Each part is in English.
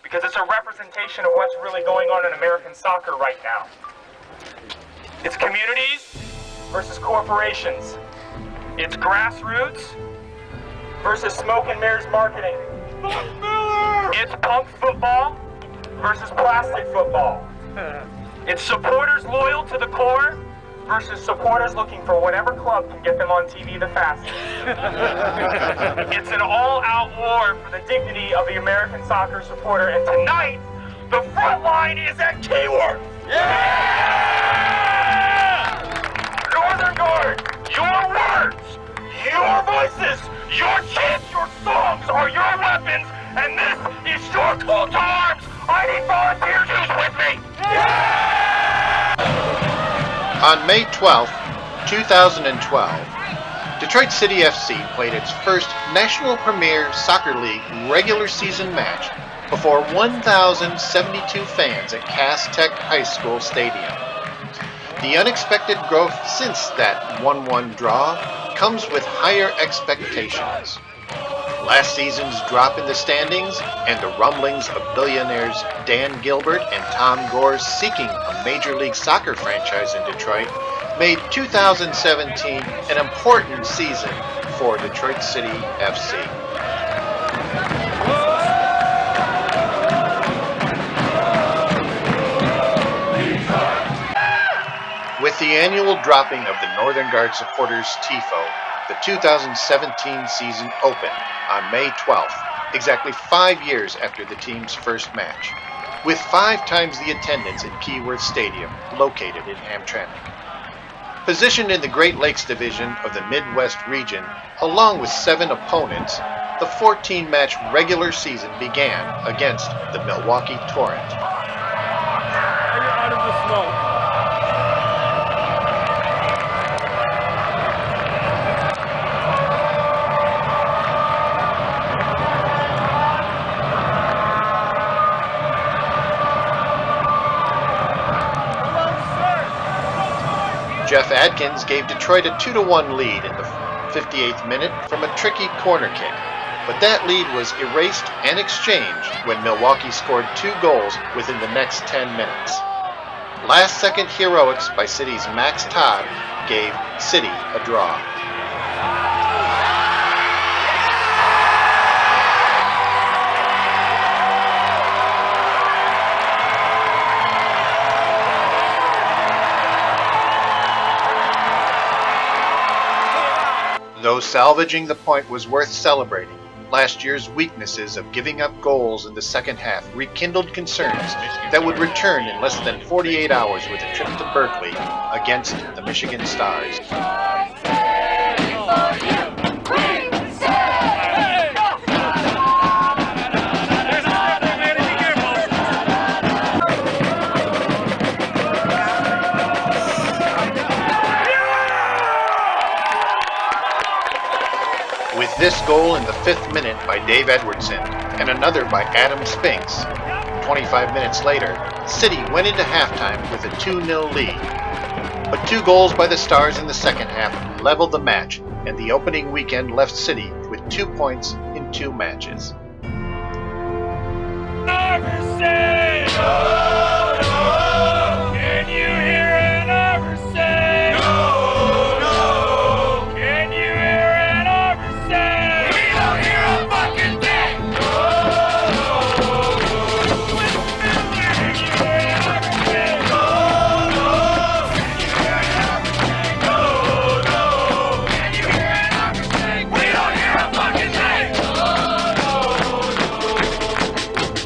because it's a representation of what's really going on in American soccer right now. It's communities versus corporations. It's grassroots versus smoke and mirrors marketing. It's punk football versus plastic football. It's supporters loyal to the core versus supporters looking for whatever club can get them on TV the fastest. It's an all-out war for the dignity of the American soccer supporter, and tonight, the front line is at Keyworth! Yeah! Northern Guard, your words, your voices, your chants, your songs are your weapons, and this is your call to arms! I need volunteers who's with me! Yeah! On May 12, 2012, Detroit City FC played its first National Premier Soccer League regular season match before 1,072 fans at Cass Tech High School Stadium. The unexpected growth since that 1-1 draw comes with higher expectations. Last season's drop in the standings and the rumblings of billionaires Dan Gilbert and Tom Gore seeking a Major League Soccer franchise in Detroit made 2017 an important season for Detroit City FC. With the annual dropping of the Northern Guard supporters' TIFO, the 2017 season opened on May 12th, exactly 5 years after the team's first match, with 5 times the attendance in Keyworth Stadium, located in Hamtramck. Positioned in the Great Lakes Division of the Midwest region, along with 7 opponents, the 14-match regular season began against the Milwaukee Torrent. You're out of the smoke. Jeff Adkins gave Detroit a 2-1 lead in the 58th minute from a tricky corner kick, but that lead was erased and exchanged when Milwaukee scored 2 goals within the next 10 minutes. Last-second heroics by City's Max Todd gave City a draw. Though salvaging the point was worth celebrating, last year's weaknesses of giving up goals in the second half rekindled concerns that would return in less than 48 hours with a trip to Berkeley against the Michigan Stars. With this goal in the 5th minute by Dave Edwardson and another by Adam Spinks, 25 minutes later, City went into halftime with a 2-0 lead. But 2 goals by the Stars in the second half leveled the match, and the opening weekend left City with 2 points in 2 matches. Can you hear an Iverson? No, no. Can you hear an Iverson? We don't hear a fucking thing. No, no. Can you hear an Iverson? No, no. Can you hear an Iverson? No, no. Can you hear an Iverson? We don't hear a fucking thing. No, no.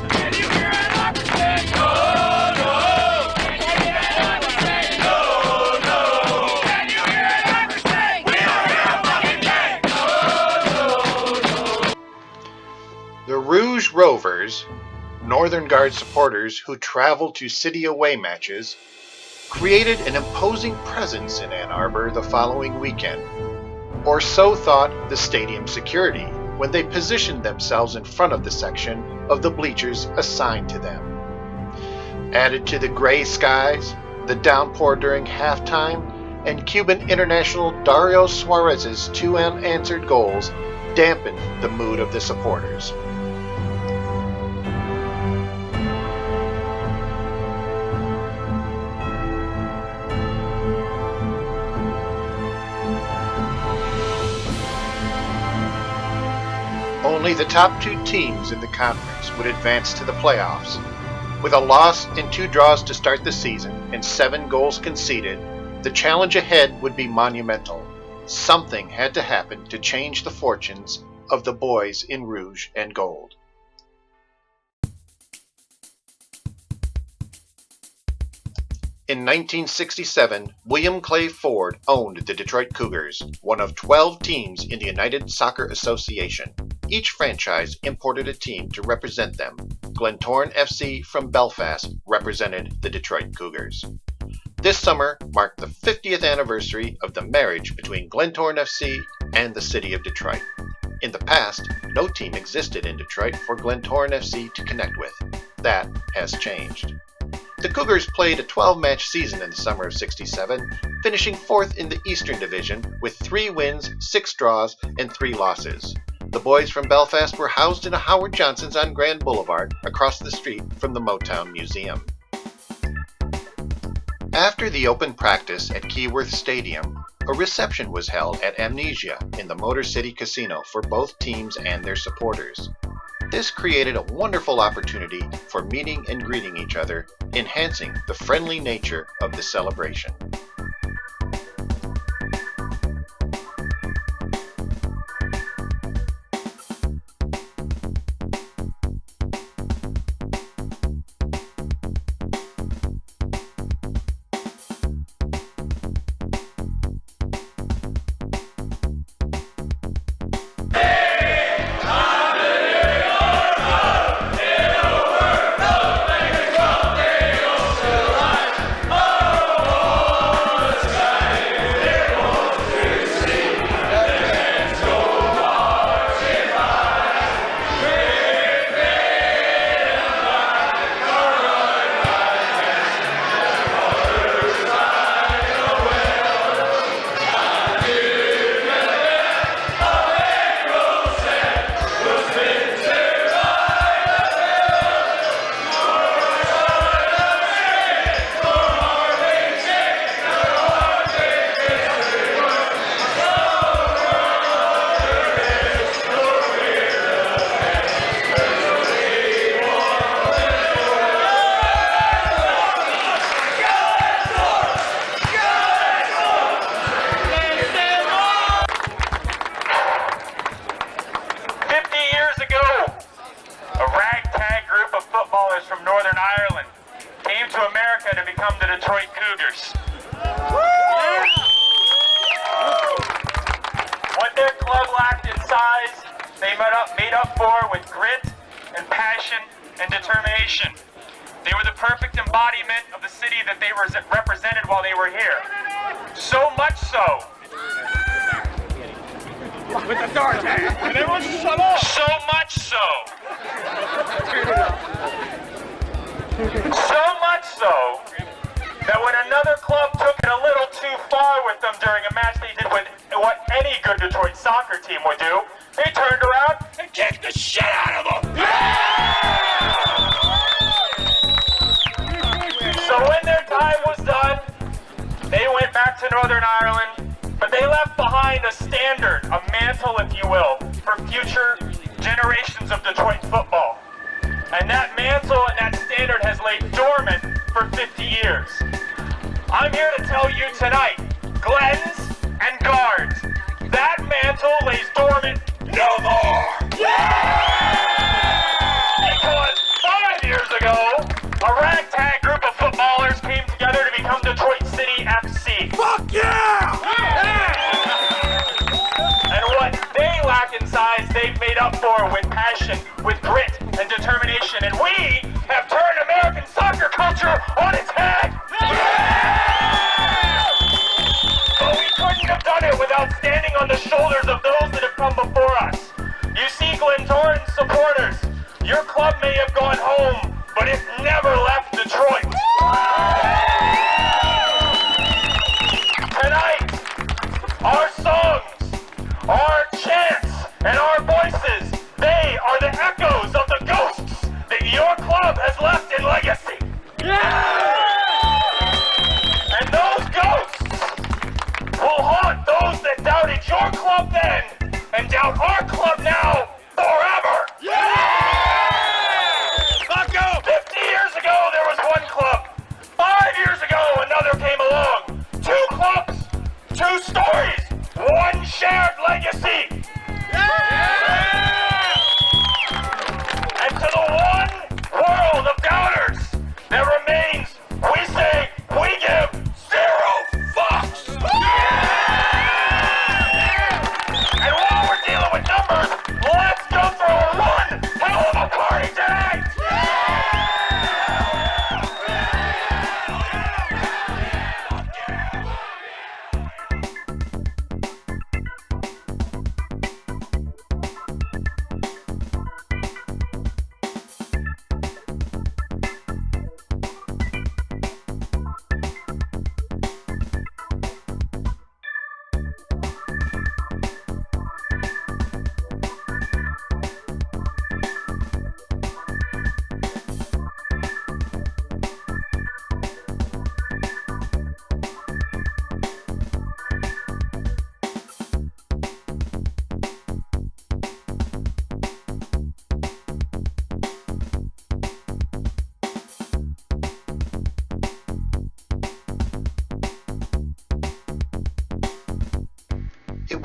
Can you hear an Iverson? No, no. Can you hear an Iverson? No, no. Can you hear an Iverson? We don't hear a fucking thing. No, no. The Rouge Rovers, Northern Guard supporters who traveled to City away matches, created an imposing presence in Ann Arbor the following weekend. Or so thought the stadium security when they positioned themselves in front of the section of the bleachers assigned to them. Added to the gray skies, the downpour during halftime, and Cuban international Dario Suarez's 2 unanswered goals dampened the mood of the supporters. Only the top 2 teams in the conference would advance to the playoffs. With a loss and 2 draws to start the season and 7 goals conceded, the challenge ahead would be monumental. Something had to happen to change the fortunes of the boys in rouge and gold. In 1967, William Clay Ford owned the Detroit Cougars, one of 12 teams in the United Soccer Association. Each franchise imported a team to represent them. Glentoran FC from Belfast represented the Detroit Cougars. This summer marked the 50th anniversary of the marriage between Glentoran FC and the city of Detroit. In the past, no team existed in Detroit for Glentoran FC to connect with. That has changed. The Cougars played a 12-match season in the summer of '67, finishing 4th in the Eastern Division with 3 wins, 6 draws, and 3 losses. The boys from Belfast were housed in a Howard Johnson's on Grand Boulevard across the street from the Motown Museum. After the open practice at Keyworth Stadium, a reception was held at Amnesia in the Motor City Casino for both teams and their supporters. This created a wonderful opportunity for meeting and greeting each other, enhancing the friendly nature of the celebration. From Northern Ireland came to America to become the Detroit Cougars. What their club lacked in size, they made up for with grit and passion and determination. They were the perfect embodiment of the city that they represented while they were here. So much so. With the door, and everyone shut up! So much so. So much so that when another club took it a little too far with them during a match, they did what any good Detroit soccer team would do. They turned around and kicked the shit out of them. So when their time was done, they went back to Northern Ireland, but they left behind a standard, a mantle, if you will, for future generations of Detroit football. And that mantle and that standard has laid dormant for 50 years. I'm here to tell you tonight, Glens and Guards, that mantle lays dormant no more! Because 5 years ago, a ragtag group of footballers came together to become Detroit City FC. Fuck yeah! And what they lack in size, they've made up for with passion, with grit, and determination. And we have turned American soccer culture on its head! But we couldn't have done it without standing on the shoulders of those that have come before us. You see, Glentoran supporters, your club may have gone home, but it never left Detroit. Tonight, our songs, our chants, and our voices, they are the echoes of the ghosts that your club has left in legacy. And those ghosts will haunt those that doubted your club then and doubt our club now forever.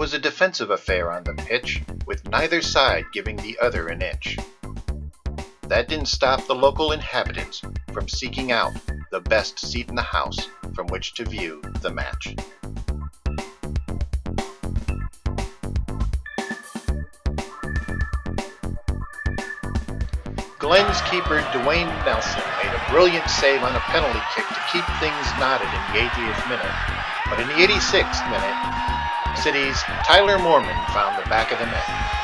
was a defensive affair on the pitch, with neither side giving the other an inch. That didn't stop the local inhabitants from seeking out the best seat in the house from which to view the match. Glenn's keeper Dwayne Nelson made a brilliant save on a penalty kick to keep things knotted in the 80th minute, but in the 86th minute, City's Tyler Moorman found the back of the net.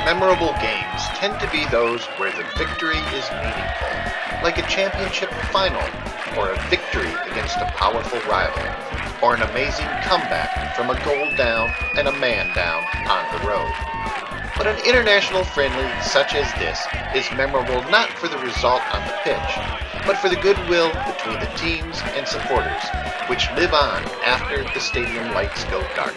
Memorable games tend to be those where the victory is meaningful, like a championship final, or a victory against a powerful rival, or an amazing comeback from a goal down and a man down on the road. But an international friendly such as this is memorable not for the result on the pitch, but for the goodwill between the teams and supporters, which live on after the stadium lights go dark.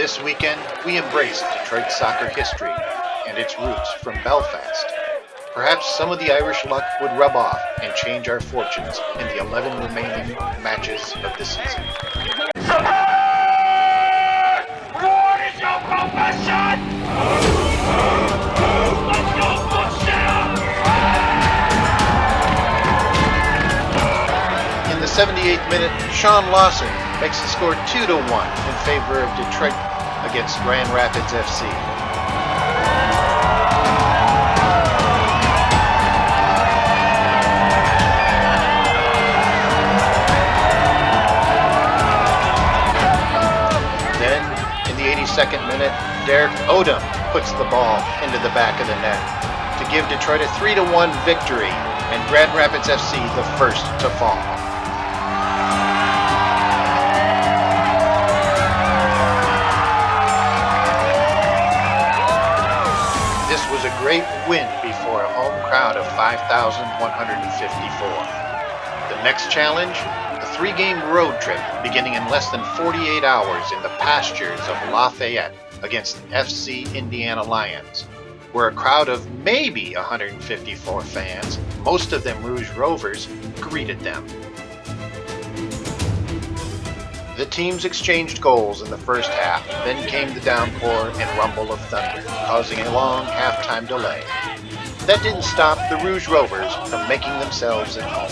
This weekend, we embrace Detroit soccer history and its roots from Belfast perhaps some of the Irish luck would rub off and change our fortunes in the 11 remaining matches of the season. What is your profession? Let's go, bullshit! In the 78th minute, Sean Lawson makes the score 2-1 in favor of Detroit against Grand Rapids FC. Then, in the 82nd minute, Derek Odom puts the ball into the back of the net to give Detroit a 3-1 victory and Grand Rapids FC the first to fall. This was a great win before a home crowd of 5,154. The next challenge, a 3-game road trip beginning in less than 48 hours in the pastures of Lafayette against the FC Indiana Lions, where a crowd of maybe 154 fans, most of them Rouge Rovers, greeted them. The teams exchanged goals in the first half, then came the downpour and rumble of thunder, causing a long halftime delay. That didn't stop the Rouge Rovers from making themselves at home.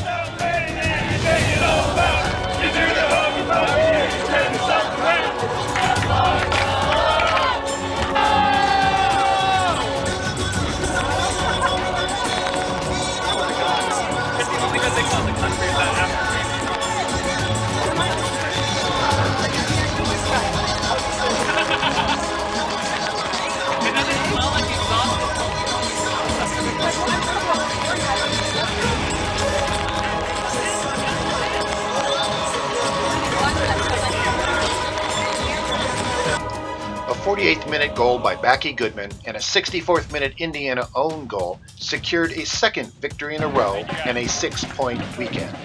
A 48th-minute goal by Backy Goodman and a 64th-minute Indiana own goal secured a second victory in a row and a 6-point weekend.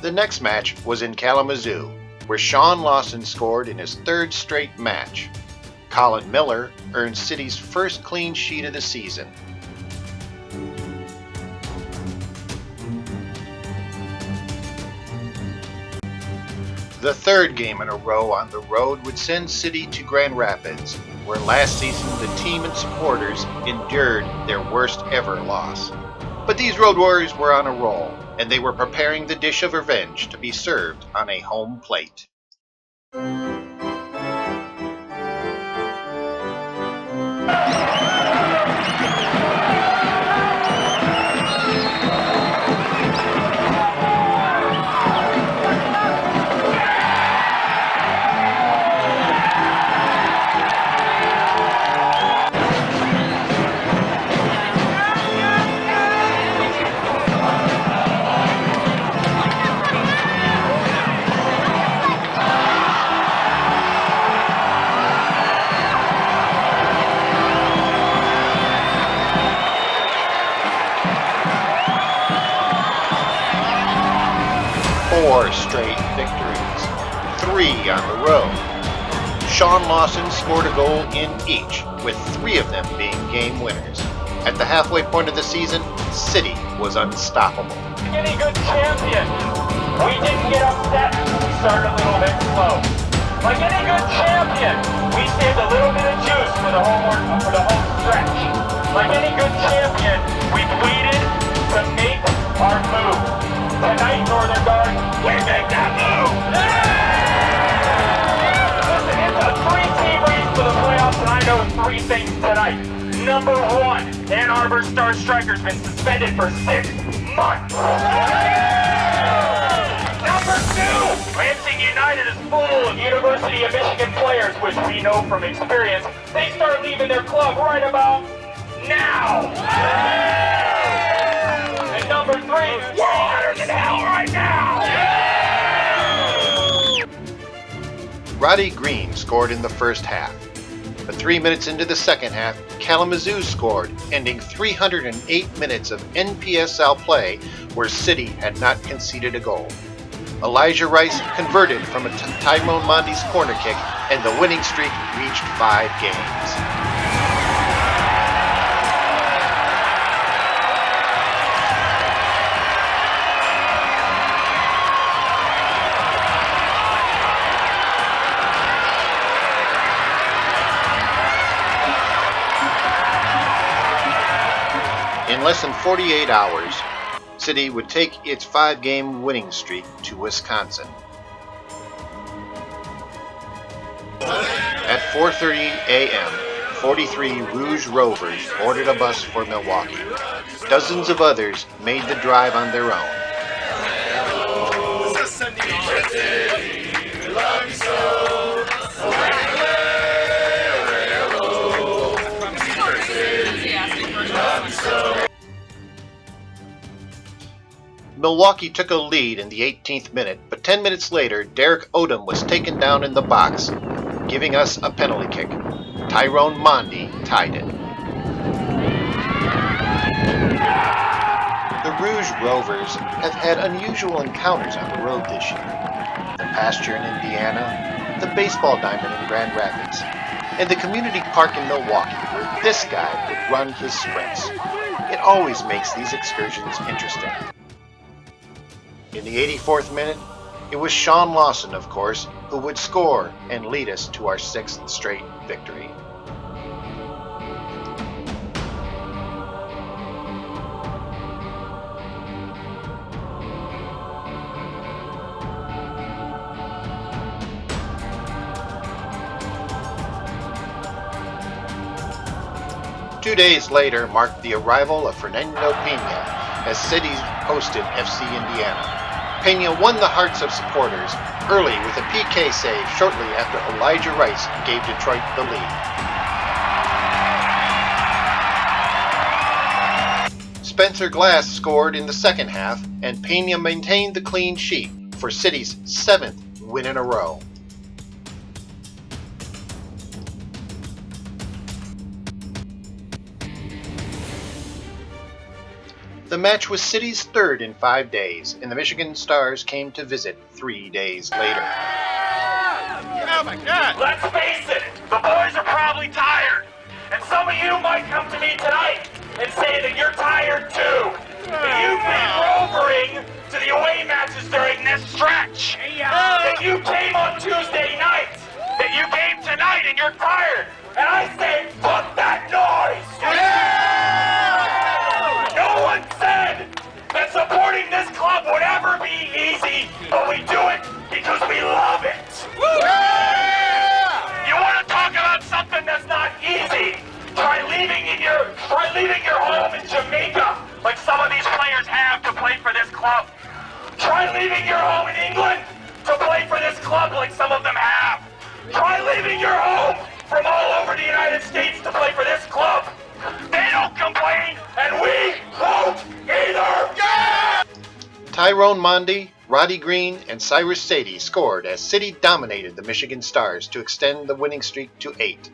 The next match was in Kalamazoo, where Sean Lawson scored in his third straight match. Colin Miller earned City's first clean sheet of the season. The third game in a row on the road would send City to Grand Rapids, where last season the team and supporters endured their worst ever loss. But these Road Warriors were on a roll, and they were preparing the dish of revenge to be served on a home plate. Four straight victories, 3 on the road. Sean Lawson scored a goal in each, with 3 of them being game winners. At the halfway point of the season, City was unstoppable. Any good champion, we didn't get upset. We started a little bit slow. Like any good champion, we saved a little bit of juice for the home stretch. Like any good champion, we pleaded to make our move. Tonight, Northern Guard, we make that move! Listen, it's a 3-team race for the playoffs, and I know 3 things tonight. Number 1, Ann Arbor star striker's been suspended for 6 months. Number 2, Lansing United is full of University of Michigan players, which we know from experience. They start leaving their club right about now. And number 3, we're hotter than hell right now! Roddy Green scored in the first half. But 3 minutes into the second half, Kalamazoo scored, ending 308 minutes of NPSL play where City had not conceded a goal. Elijah Rice converted from Tyrone Mondy's corner kick, and the winning streak reached 5 games. In less than 48 hours, City would take its 5-game winning streak to Wisconsin. At 4:30 a.m., 43 Rouge Rovers boarded a bus for Milwaukee. Dozens of others made the drive on their own. Milwaukee took a lead in the 18th minute, but 10 minutes later, Derek Odom was taken down in the box, giving us a penalty kick. Tyrone Mondy tied it. The Rouge Rovers have had unusual encounters on the road this year. The pasture in Indiana, the baseball diamond in Grand Rapids, and the community park in Milwaukee where this guy would run his sprints. It always makes these excursions interesting. In the 84th minute, it was Sean Lawson, of course, who would score and lead us to our 6th straight victory. Two days later marked the arrival of Fernando Pena as City hosted FC Indiana. Pena won the hearts of supporters early with a PK save shortly after Elijah Rice gave Detroit the lead. Spencer Glass scored in the second half, and Pena maintained the clean sheet for City's 7th win in a row. The match was City's 3rd in 5 days, and the Michigan Stars came to visit 3 days later. Oh my God! Let's face it, the boys are probably tired. And some of you might come to me tonight and say that you're tired too. That you've been rovering to the away matches during this stretch. That you came on Tuesday night. That you came tonight and you're tired. And I say, fuck that noise! No one said that supporting this club would ever be easy, but we do it because we love it. You want to talk about something that's not easy? Try leaving your home in Jamaica, like some of these players have to play for this club. Try leaving your home in England to play for this club, like some of them have. Try leaving your home from all over the United States to play for this club. They don't complain, and we won't either! Yeah! Tyrone Mondy, Roddy Green, and Cyrus Sadie scored as City dominated the Michigan Stars to extend the winning streak to 8.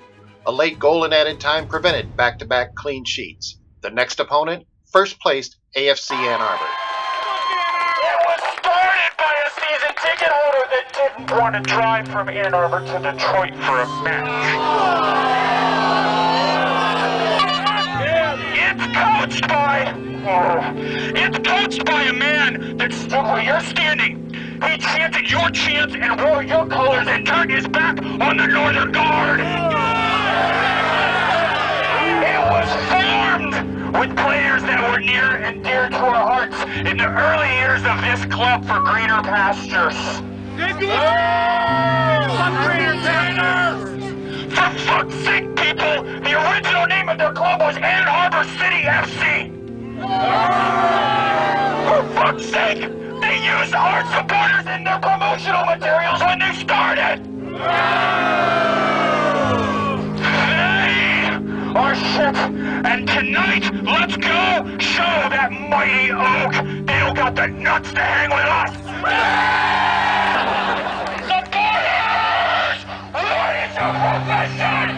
A late goal in added time prevented back-to-back clean sheets. The next opponent, first-placed AFC Ann Arbor. It was started by a season ticket holder that didn't want to drive from Ann Arbor to Detroit for a match. It's coached by a man that stood where you're standing. He chanted your chants and wore your colors and turned his back on the Northern Guard. It was formed with players that were near and dear to our hearts in the early years of this club for greener pastures. For fuck's sake, people, the original name of their club was Ann Arbor City FC. For fuck's sake, they used our supporters in their promotional materials when they started. They are shit, and tonight, let's go show that mighty oak they don't got the nuts to hang with us. Supporters! What is your profession?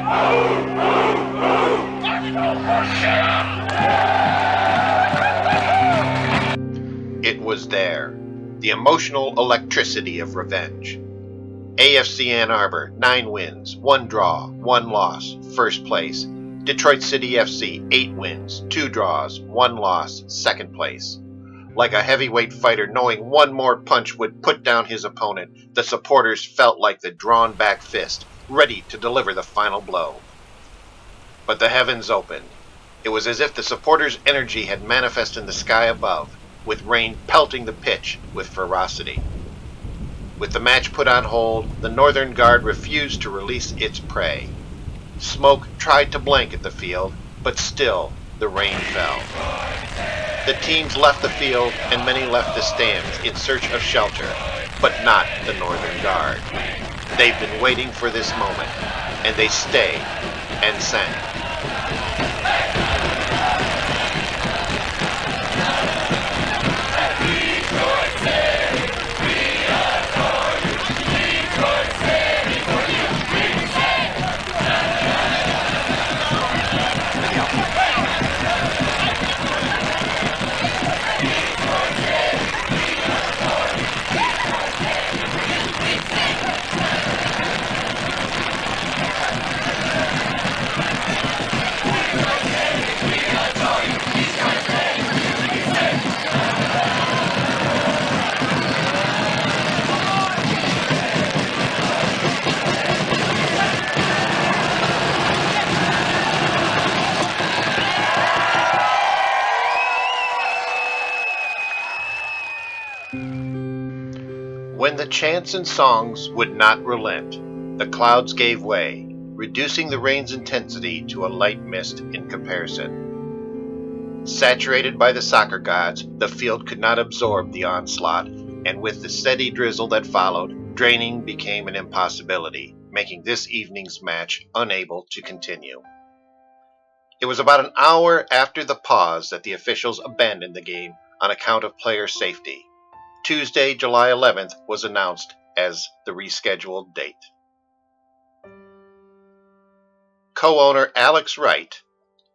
It was there, the emotional electricity of revenge. AFC Ann Arbor, 9 wins, 1 draw, 1 loss, first place. Detroit City FC, 8 wins, 2 draws, 1 loss, second place. Like a heavyweight fighter knowing one more punch would put down his opponent, the supporters felt like the drawn-back fist, ready to deliver the final blow. But the heavens opened. It was as if the supporters' energy had manifested in the sky above, with rain pelting the pitch with ferocity. With the match put on hold, the Northern Guard refused to release its prey. Smoke tried to blanket the field, but still the rain fell. The teams left the field and many left the stands in search of shelter, but not the Northern Guard. They've been waiting for this moment, and they stayed and sang. When the chants and songs would not relent, the clouds gave way, reducing the rain's intensity to a light mist in comparison. Saturated by the soccer gods, the field could not absorb the onslaught, and with the steady drizzle that followed, draining became an impossibility, making this evening's match unable to continue. It was about an hour after the pause that the officials abandoned the game on account of player safety. Tuesday, July 11th was announced as the rescheduled date. Co-owner Alex Wright,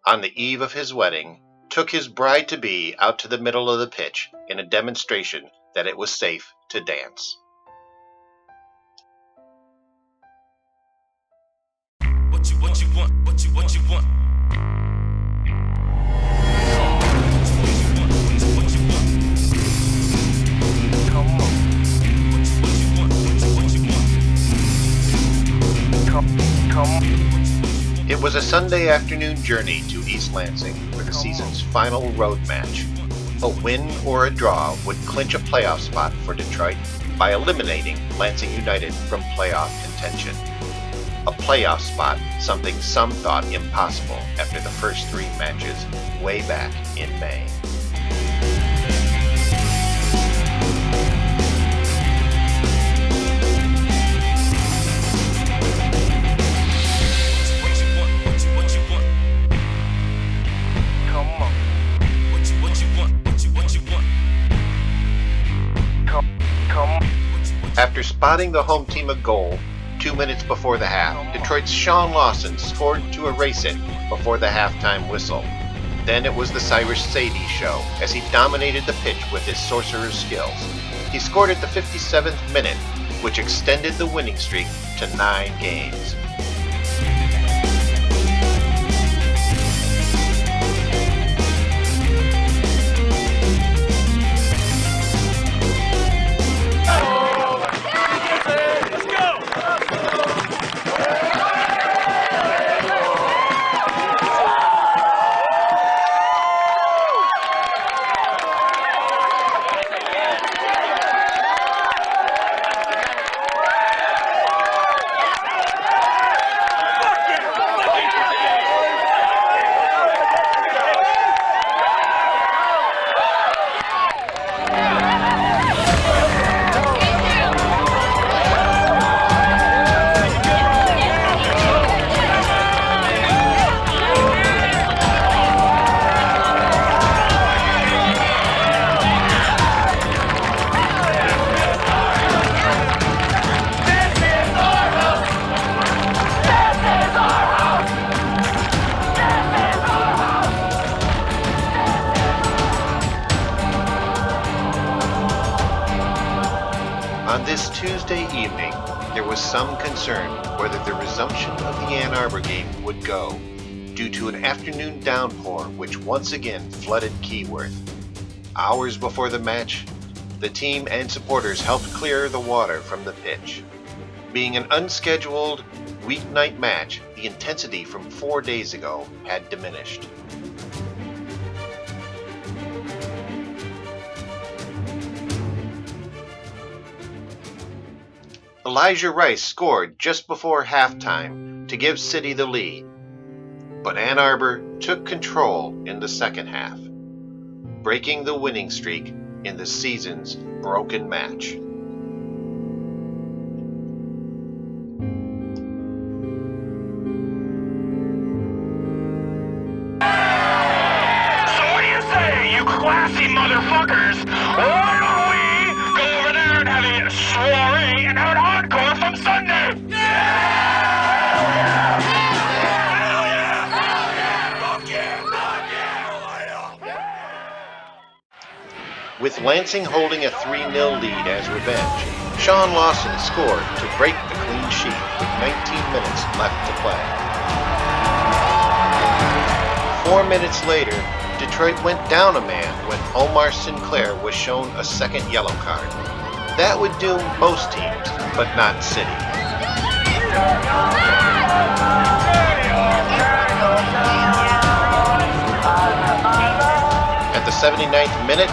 on the eve of his wedding, took his bride-to-be out to the middle of the pitch in a demonstration that it was safe to dance. What you want, what you want. It was a Sunday afternoon journey to East Lansing for the season's final road match. A win or a draw would clinch a playoff spot for Detroit by eliminating Lansing United from playoff contention. A playoff spot, something some thought impossible after the first 3 matches way back in May. After spotting the home team a goal 2 minutes before the half, Detroit's Sean Lawson scored to erase it before the halftime whistle. Then it was the Cyrus Sadie show as he dominated the pitch with his sorcerer's skills. He scored at the 57th minute, which extended the winning streak to 9 games. this Tuesday evening, there was some concern whether the resumption of the Ann Arbor game would go, due to an afternoon downpour which once again flooded Keyworth. Hours before the match, the team and supporters helped clear the water from the pitch. Being an unscheduled weeknight match, the intensity from 4 days ago had diminished. Elijah Rice scored just before halftime to give City the lead, but Ann Arbor took control in the second half, breaking the winning streak in the season's broken match. So what do you say, you classy motherfuckers? Why don't we go over there and have a soiree and have an encore from Sunday? With Lansing holding a 3-0 lead as revenge, Sean Lawson scored to break the clean sheet with 19 minutes left to play. 4 minutes later, Detroit went down a man when Omar Sinclair was shown a second yellow card. That would doom most teams, but not City. At the 79th minute,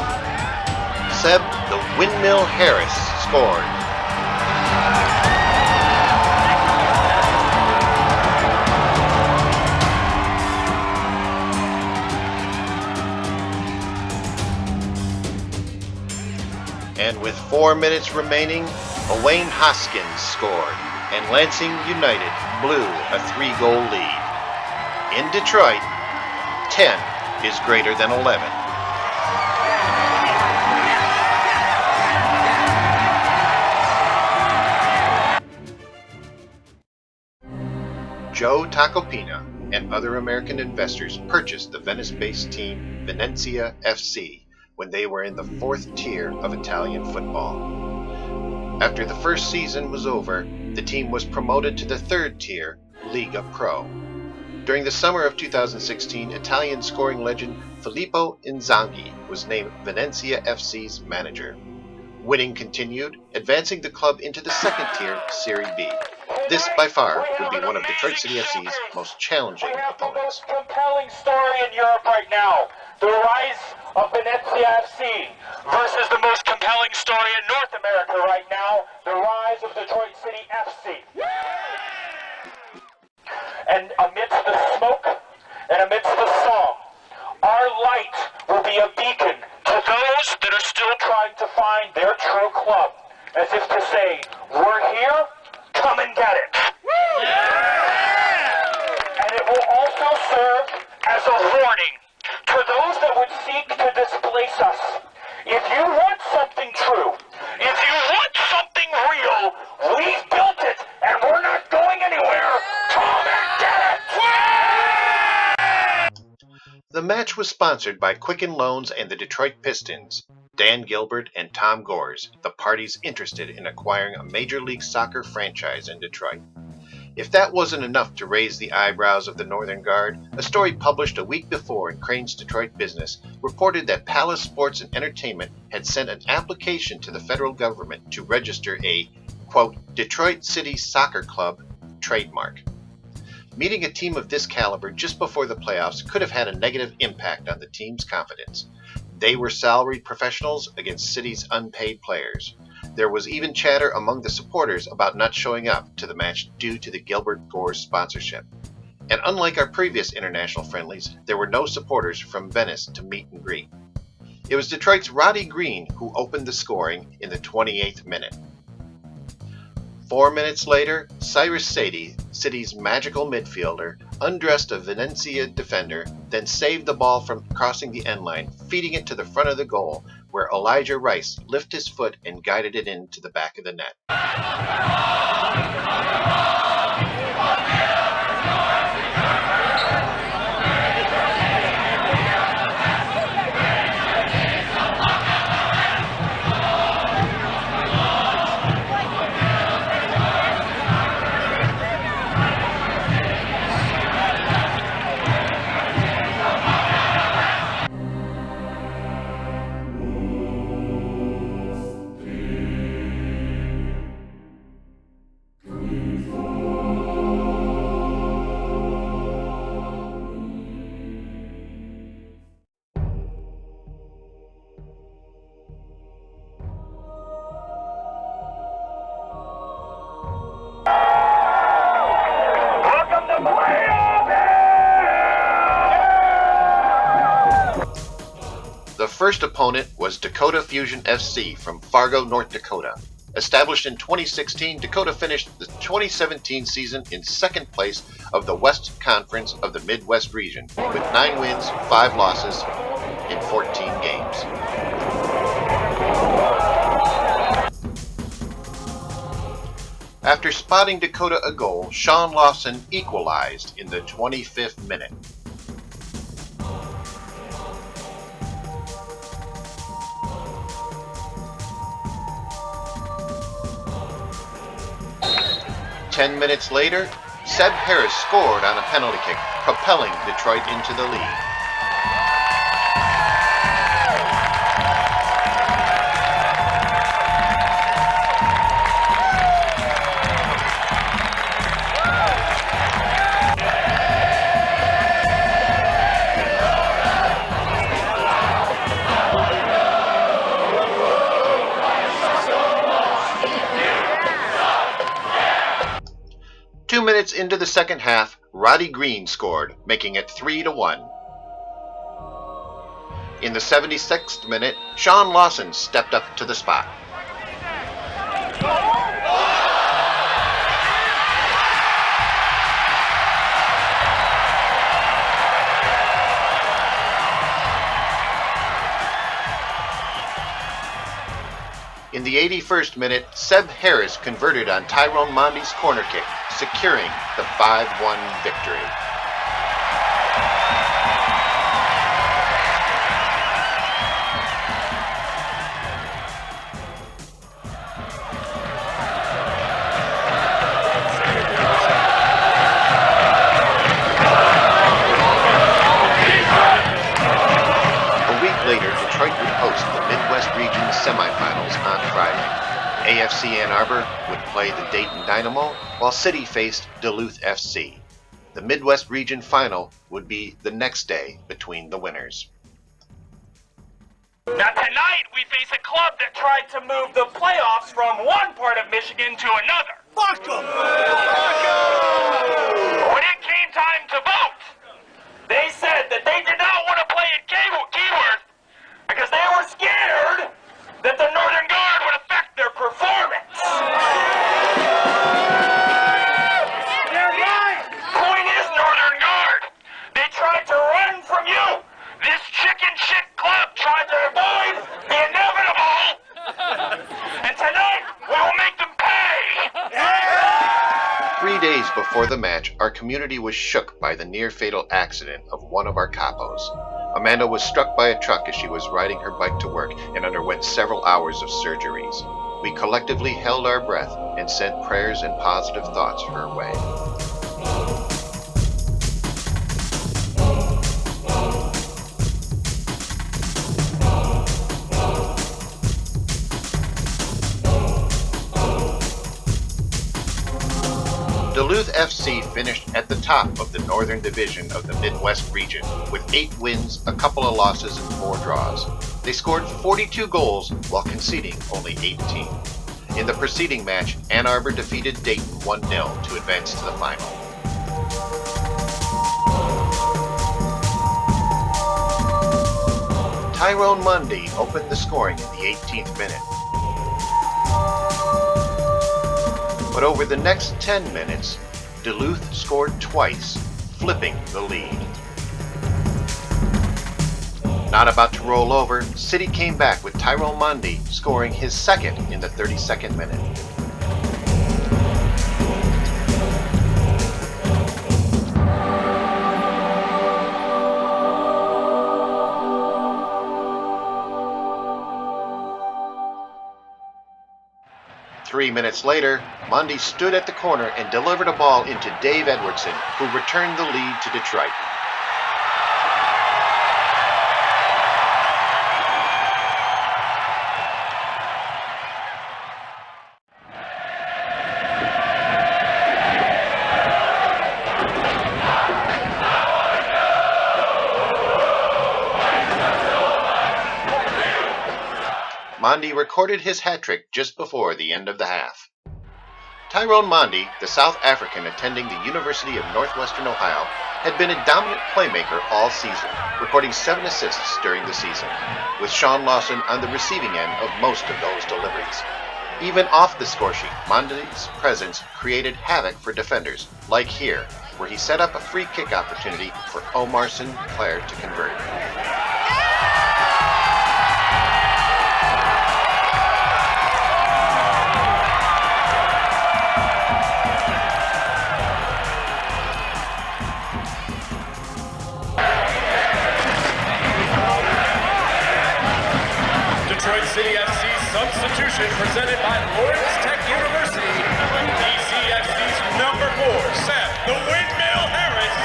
Seb the Windmill Harris scored. And with 4 minutes remaining, Owain Hoskins scored, and Lansing United blew a 3-goal lead. In Detroit, 10 is greater than 11. Joe Tacopina and other American investors purchased the Venice-based team Venezia FC when they were in the 4th tier of Italian football. After the first season was over, the team was promoted to the 3rd tier, Lega Pro. During the summer of 2016, Italian scoring legend Filippo Inzaghi was named Venezia FC's manager. Winning continued, advancing the club into the 2nd tier, Serie B. This, by far, would be one of Detroit City FC's most challenging We have the opponents. most compelling story in Europe right now. The rise of Venezia FC versus the most compelling story in North America right now. The rise of Detroit City FC. And amidst the smoke and amidst the song, our light will be a beacon to those that are still trying to find their true club. As if to say, we're here, come and get it. And it will also serve as a warning to those that would seek to displace us. If you want something true, if you want something real, we've built it and we're not going anywhere. Come and get it. The match was sponsored by Quicken Loans and the Detroit Pistons, Dan Gilbert and Tom Gores, the parties interested in acquiring a Major League Soccer franchise in Detroit. If that wasn't enough to raise the eyebrows of the Northern Guard, a story published a week before in Crane's Detroit Business reported that Palace Sports and Entertainment had sent an application to the federal government to register a, quote, Detroit City Soccer Club trademark. Meeting a team of this caliber just before the playoffs could have had a negative impact on the team's confidence. They were salaried professionals against City's unpaid players. There was even chatter among the supporters about not showing up to the match due to the Gilbert Gores sponsorship. And unlike our previous international friendlies, there were no supporters from Venice to meet and greet. It was Detroit's Roddy Green who opened the scoring in the 28th minute. 4 minutes later, Cyrus Sadie, City's magical midfielder, undressed a Venezia defender, then saved the ball from crossing the end line, feeding it to the front of the goal, where Elijah Rice lifted his foot and guided it into the back of the net. first opponent was Dakota Fusion FC from Fargo, North Dakota. Established in 2016, Dakota finished the 2017 season in second place of the West Conference of the Midwest region with 9 wins, 5 losses in 14 games. After spotting Dakota a goal, Sean Lawson equalized in the 25th minute. Ten minutes later, Seb Harris scored on a penalty kick, propelling Detroit into the lead. Two minutes into the second half, Roddy Green scored, making it 3-1. In the 76th minute, Sean Lawson stepped up to the spot. In the 81st minute, Seb Harris converted on Tyrone Mondy's corner kick, securing the 5-1 victory. A week later, Detroit would host the Midwest Region semifinals on Friday. AFC Ann Arbor would play the Dayton Dynamo, while City faced Duluth FC. The Midwest Region final would be the next day between the winners. Now tonight we face a club that tried to move the playoffs from one part of Michigan to another. Fuck 'em! When it came time to vote, they said that they did not want to play at Keyworth because they were scared that the Northern Guard would affect their performance. Point is, Northern Guard, they tried to run from you. This chicken shit club tried to avoid the inevitable. And tonight, we will make them pay. 3 days before the match, our community was shook by the near-fatal accident of one of our capos. Amanda was struck by a truck as she was riding her bike to work and underwent several hours of surgeries. We collectively held our breath and sent prayers and positive thoughts her way. Duluth FC finished at the top of the Northern Division of the Midwest region with 8 wins, a couple of losses, and 4 draws. They scored 42 goals while conceding only 18. In the preceding match, Ann Arbor defeated Dayton 1-0 to advance to the final. Tyrone Mundy opened the scoring in the 18th minute. But over the next 10 minutes, Duluth scored twice, flipping the lead. Not about to roll over, City came back with Tyrone Mundy scoring his second in the 32nd minute. Three minutes later, Mundy stood at the corner and delivered a ball into Dave Edwardson, who returned the lead to Detroit. Mundy recorded his hat-trick just before the end of the half. Tyrone Mundy, the South African attending the University of Northwestern Ohio, had been a dominant playmaker all season, recording 7 assists during the season, with Sean Lawson on the receiving end of most of those deliveries. Even off the score sheet, Monde's presence created havoc for defenders, like here, where he set up a free kick opportunity for Omar Sinclair to convert. Detroit City FC substitution presented by Lawrence Tech University. DCFC's number 4, Seth the Windmill Harris,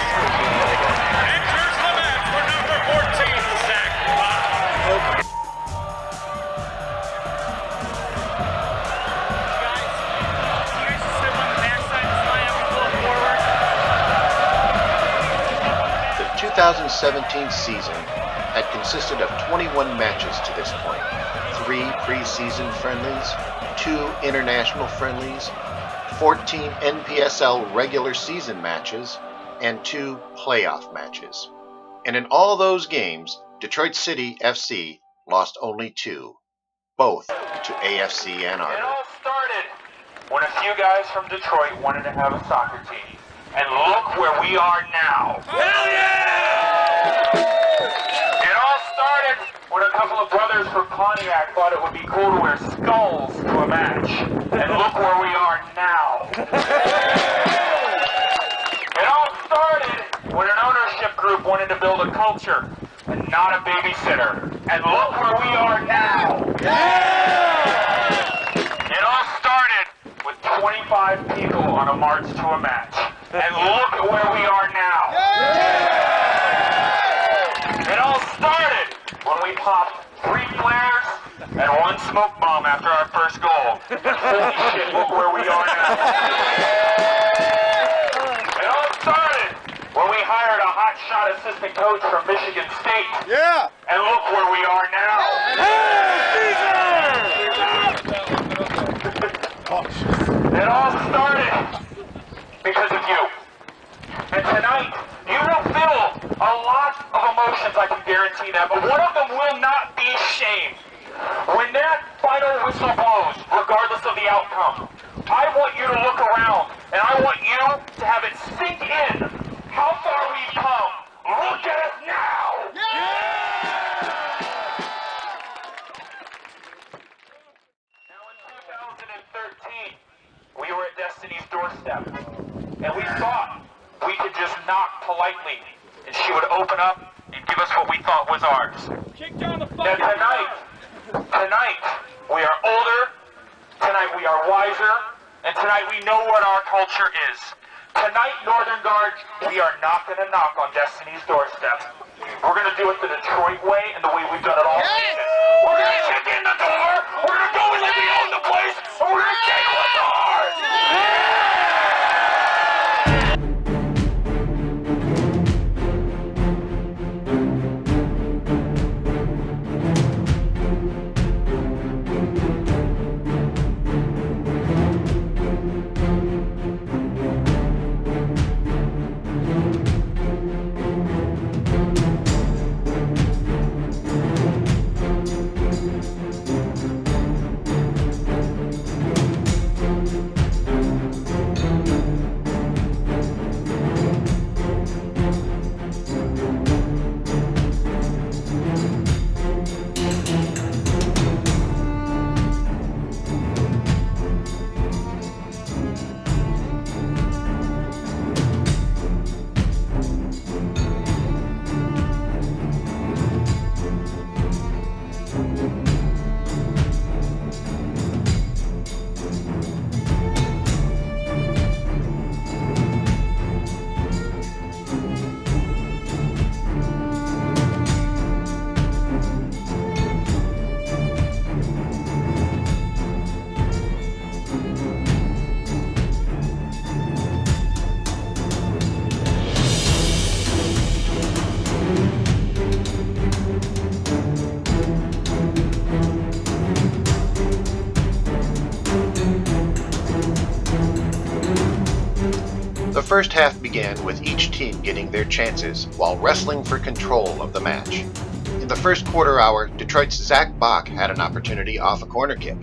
enters the match for number 14, Zach Bob. The 2017 season had consisted of 21 matches to this point, 3 preseason friendlies, 2 international friendlies, 14 NPSL regular season matches, and 2 playoff matches. And in all those games, Detroit City FC lost only 2, both to AFC Ann It Arbor. all started when a few guys from Detroit wanted to have a soccer team. And look where we are now. Hell yeah! It all started when a couple of brothers from Pontiac thought it would be cool to wear skulls to a match. And look where we are now. It all started when an ownership group wanted to build a culture and not a babysitter. And look where we are now. It all started with 25 people on a march to a match. And look at where we are now. It all started when we popped 3 flares and 1 smoke bomb after our first goal. And holy shit, look where we are now. It all started when we hired a hotshot assistant coach from Michigan State. Yeah! And look where we are now. It all started because of you. And tonight, you will feel a lot of emotions, I can guarantee that, but one of them will not be shame. When that final whistle blows, regardless of the outcome, I want you to look around, and I want you to have it sink in how far we've come. Look at us now! Now in 2013, we were at Destiny's doorstep, and we thought we could just knock politely, and she would open up and give us what we thought was ours. Now tonight, we are older, tonight we are wiser, and tonight we know what our culture is. Tonight, Northern Guard, we are not going to knock on Destiny's doorstep. We're going to do it the Detroit way and the way we've done it all season. We're going to kick in the door, we're going to go in like we own the place, and we're going to take what's ours! first half began with each team getting their chances while wrestling for control of the match. In the first quarter hour, Detroit's Zach Bach had an opportunity off a corner kick.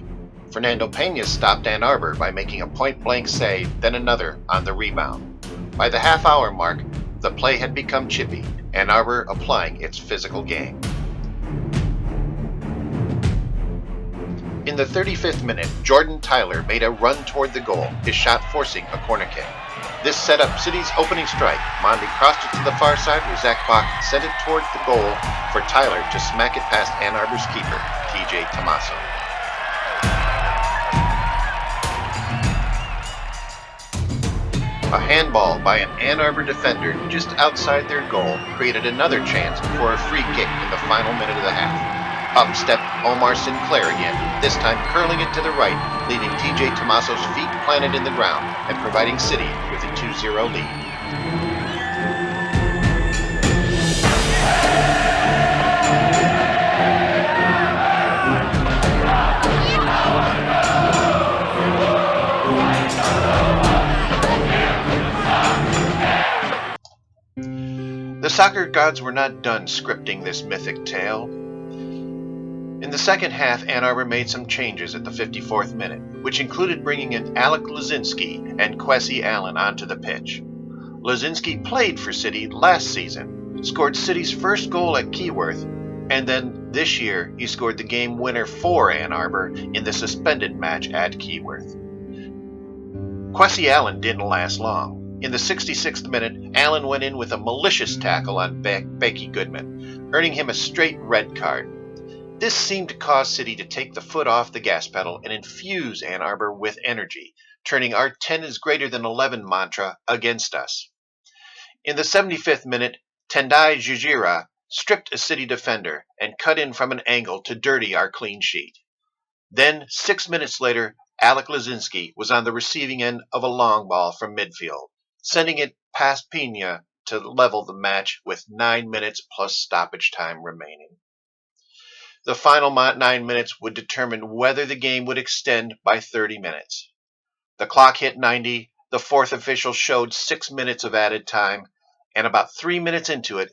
Fernando Pena stopped Ann Arbor by making a point-blank save, then another on the rebound. By the half-hour mark, the play had become chippy, Ann Arbor applying its physical game. In the 35th minute, Jordan Tyler made a run toward the goal, his shot forcing a corner kick. This set up City's opening strike. Mondi crossed it to the far side where Zach Bach sent it toward the goal for Tyler to smack it past Ann Arbor's keeper, TJ Tomaso. A handball by an Ann Arbor defender just outside their goal created another chance for a free kick in the final minute of the half. Up stepped Omar Sinclair again, this time curling it to the right, leaving TJ Tomaso's feet planted in the ground and providing City with a 2-0 lead. The soccer gods were not done scripting this mythic tale. In the second half, Ann Arbor made some changes at the 54th minute, which included bringing in Alec Lazinski and Kwesi Allen onto the pitch. Lazinski played for City last season, scored City's first goal at Keyworth, and then this year he scored the game winner for Ann Arbor in the suspended match at Keyworth. Kwesi Allen didn't last long. In the 66th minute, Allen went in with a malicious tackle on Becky Goodman, earning him a straight red card. This seemed to cause City to take the foot off the gas pedal and infuse Ann Arbor with energy, turning our 10 is greater than 11 mantra against us. In the 75th minute, Tendai Jujira stripped a City defender and cut in from an angle to dirty our clean sheet. Then, 6 minutes later, Alec Lazinski was on the receiving end of a long ball from midfield, sending it past Pena to level the match with 9 minutes plus stoppage time remaining. The final 9 minutes would determine whether the game would extend by 30 minutes. The clock hit 90, the fourth official showed 6 minutes of added time, and about 3 minutes into it,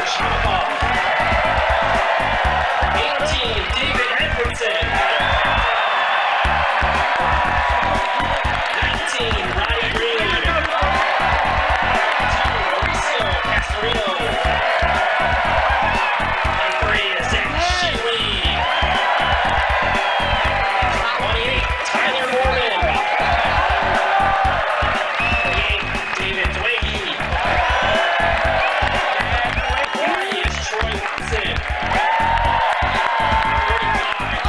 Schmidball. 18, David Edwardson. 19, Roddy Green. 2, Mauricio Castorino. 23, Zach Sheely. 28, Tyler Morgan. 28, David Dwagey. 40 is Troy Watson. 35,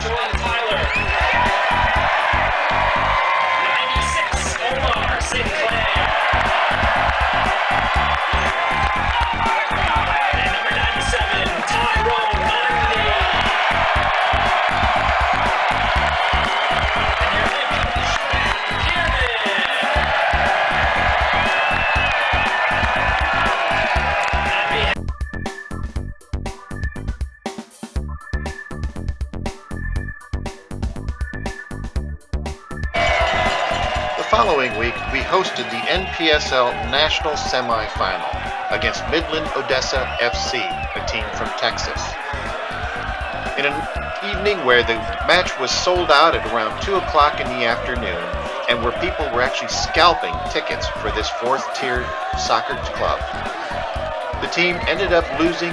Jordan Tyler. 96, Omar Sinclair. And number 97, Tyrone Mundy. And your head coach, Matt Kiernan. Happy The following week, we hosted the NPSL National Semifinal against Midland Odessa FC, a team from Texas. In an evening where the match was sold out at around 2 o'clock in the afternoon, and where people were actually scalping tickets for this fourth-tier soccer club, the team ended up losing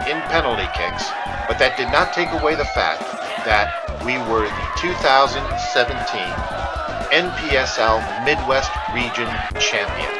in penalty kicks, but that did not take away the fact that we were the 2017 NPSL Midwest Region champions.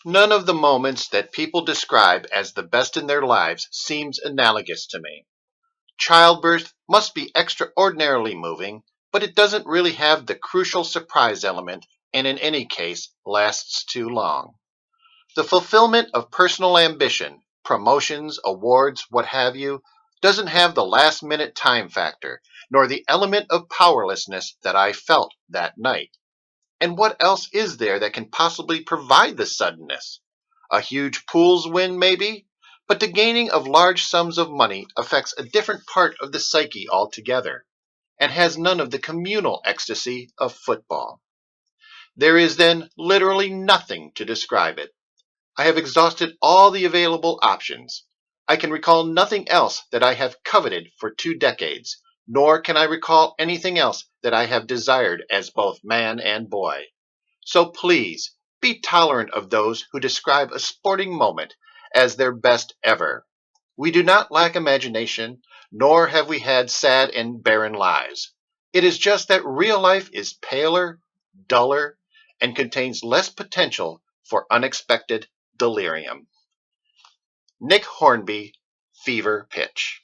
None of the moments that people describe as the best in their lives seems analogous to me. Childbirth must be extraordinarily moving, but it doesn't really have the crucial surprise element, and in any case, lasts too long. The fulfillment of personal ambition, promotions, awards, what have you, doesn't have the last minute time factor, nor the element of powerlessness that I felt that night. And what else is there that can possibly provide the suddenness? A huge pools win, maybe? But the gaining of large sums of money affects a different part of the psyche altogether, and has none of the communal ecstasy of football. There is then literally nothing to describe it. I have exhausted all the available options. I can recall nothing else that I have coveted for 2 decades, nor can I recall anything else that I have desired as both man and boy. So please, be tolerant of those who describe a sporting moment as their best ever. We do not lack imagination, nor have we had sad and barren lives. It is just that real life is paler, duller, and contains less potential for unexpected delirium. Nick Hornby, Fever Pitch.